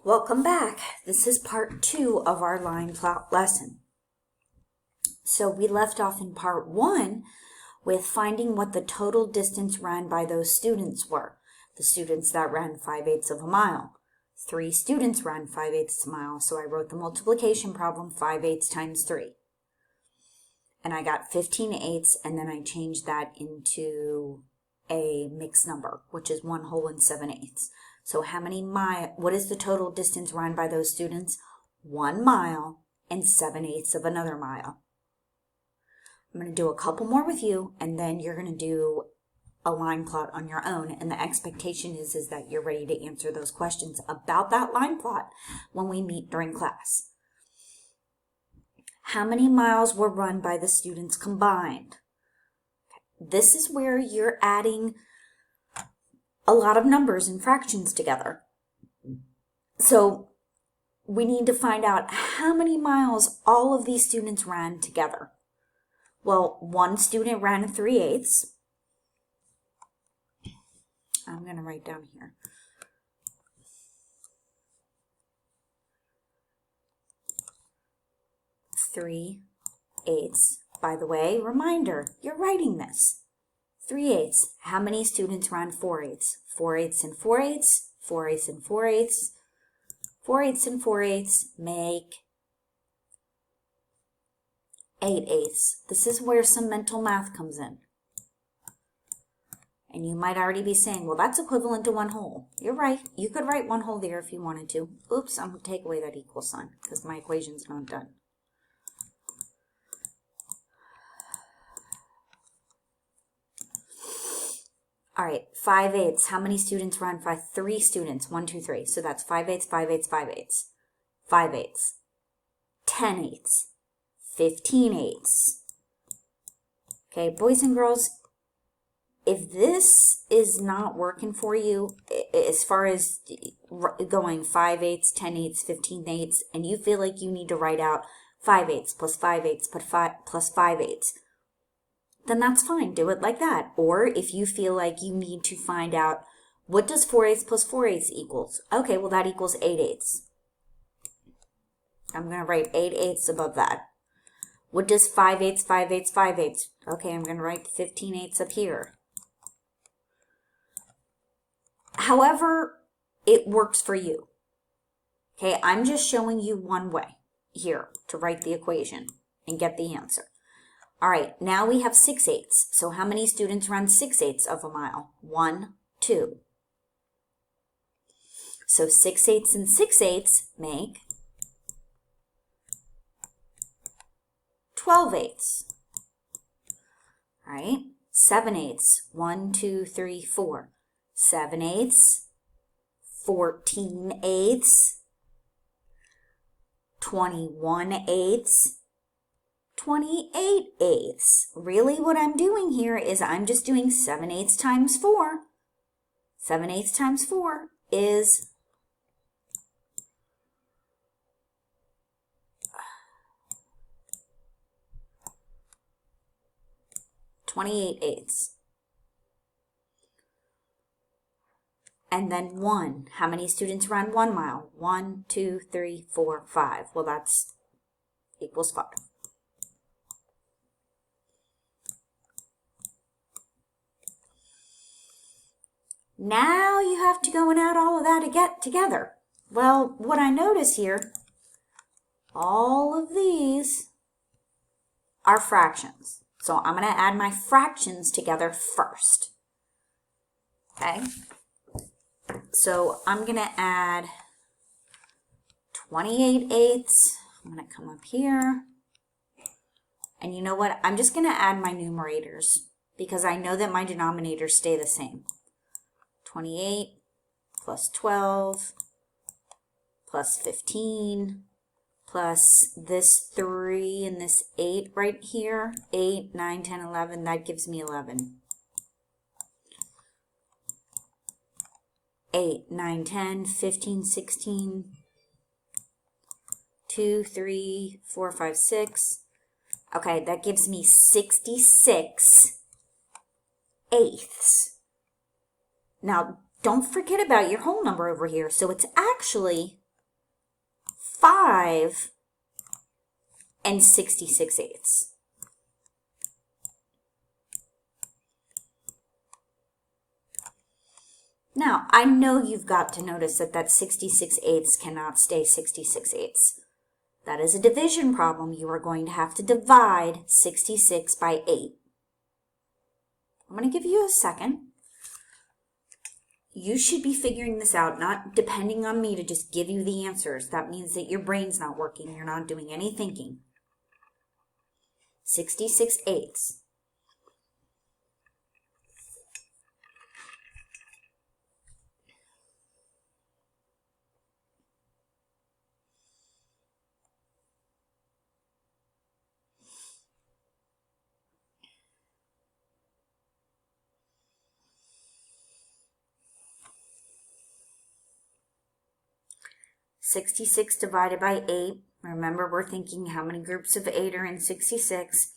Welcome back. This is part 2 of our line plot lesson. So we left off in part 1 with finding what the total distance ran by those students were. The students that ran 5/8 of a mile. 3 students ran 5/8 of a mile, so I wrote the multiplication problem 5/8 times 3. And I got 15/8, and then I changed that into a mixed number, which is 1 whole and 7/8. So what is the total distance run by those students? 1 mile and 7/8 of another mile. I'm going to do a couple more with you, and then you're going to do a line plot on your own. And the expectation is that you're ready to answer those questions about that line plot when we meet during class. How many miles were run by the students combined? This is where you're adding a lot of numbers and fractions together. So we need to find out how many miles all of these students ran together. Well, one student ran 3/8. I'm going to write down here. Three eighths. By the way, reminder, you're writing this. 3/8. How many students ran 4/8? 4/8 and 4/8, 4/8 and 4/8, 4/8 and 4/8 make 8/8. This is where some mental math comes in. And you might already be saying, well, that's equivalent to 1 whole. You're right. You could write 1 whole there if you wanted to. Oops, I'm going to take away that equal sign because my equation's not done. All right, 5/8. How many students ran 3 students? 1, 2, 3. So that's 5/8, 5/8, 5/8. 5/8. 10/8. 15/8. Okay, boys and girls, if this is not working for you, as far as going 5/8, 10/8, 15/8, and you feel like you need to write out 5/8 plus 5/8 plus 5/8, then that's fine. Do it like that. Or if you feel like you need to find out what does 4/8 plus 4/8 equals? Okay, well, that equals 8/8. I'm going to write 8/8 above that. What does 5/8, 5/8, 5/8? Okay, I'm going to write 15/8 up here. However it works for you. Okay, I'm just showing you one way here to write the equation and get the answer. All right, now we have 6/8. So how many students run 6/8 of a mile? 1, 2. So 6/8 and 6/8 make 12/8. All right, 7/8. 1, 2, 3, 4. 7/8. 14/8. 21/8. 28/8. Really, what I'm doing here is I'm just doing 7/8 times 4. 7/8 times 4 is 28/8. And then 1. How many students ran 1 mile? 1, 2, 3, 4, 5. Well, that's equals 5. Now you have to go and add all of that to get together. Well, what I notice here, all of these are fractions. So I'm going to add my fractions together first. Okay? So I'm going to add 28/8. I'm going to come up here. And you know what? I'm just going to add my numerators because I know that my denominators stay the same. 28 plus 12 plus 15 plus this 3 and this 8 right here. 8, 9, 10, 11. That gives me 11. 8, 9, 10, 15, 16, 2, 3, 4, 5, 6. Okay, that gives me 66/8. Now, don't forget about your whole number over here. So it's actually 5 and 66/8. Now, I know you've got to notice that that 66/8 cannot stay 66/8. That is a division problem. You are going to have to divide 66 by 8. I'm going to give you a second. You should be figuring this out, not depending on me to just give you the answers. That means that your brain's not working. You're not doing any thinking. 66/8. (66 divided by 8. Remember, we're thinking how many groups of 8 are in 66.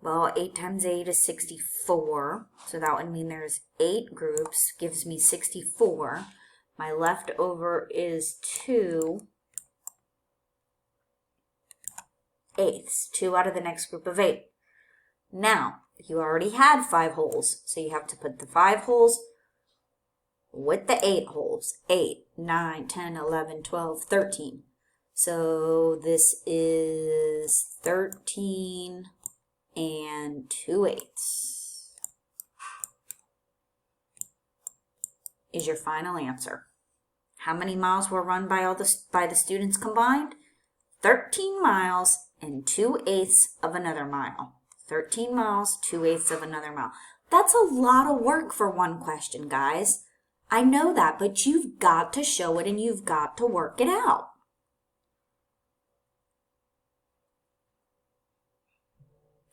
Well, 8 times 8 is 64. So that would mean there's 8 groups. Gives me 64. My leftover is 2/8. 2 out of the next group of 8. Now, you already had 5 holes. So you have to put the 5 holes with the 8 holes. 8, 9, 10, 11, 12, 13. So this is 13 and 2/8 is your final answer. How many miles were run by the students combined? 13 miles and 2/8 of another mile. 13 miles, 2/8 of another mile. That's a lot of work for one question, guys. I know that, but you've got to show it and you've got to work it out.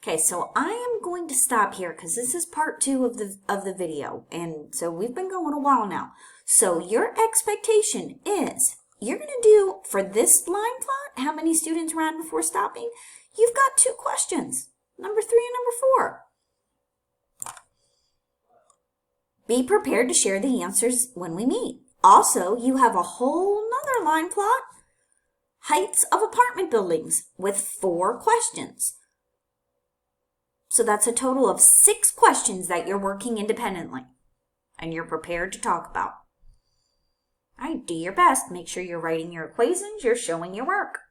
Okay, so I am going to stop here because this is part 2 of the video, and so we've been going a while now. So your expectation is you're going to do, for this line plot, how many students ran before stopping? You've got 2 questions, number 3 and number 4. Be prepared to share the answers when we meet. Also, you have a whole nother line plot, heights of apartment buildings, with 4 questions. So that's a total of 6 questions that you're working independently and you're prepared to talk about. All right, do your best. Make sure you're writing your equations, you're showing your work.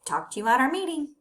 Talk to you at our meeting.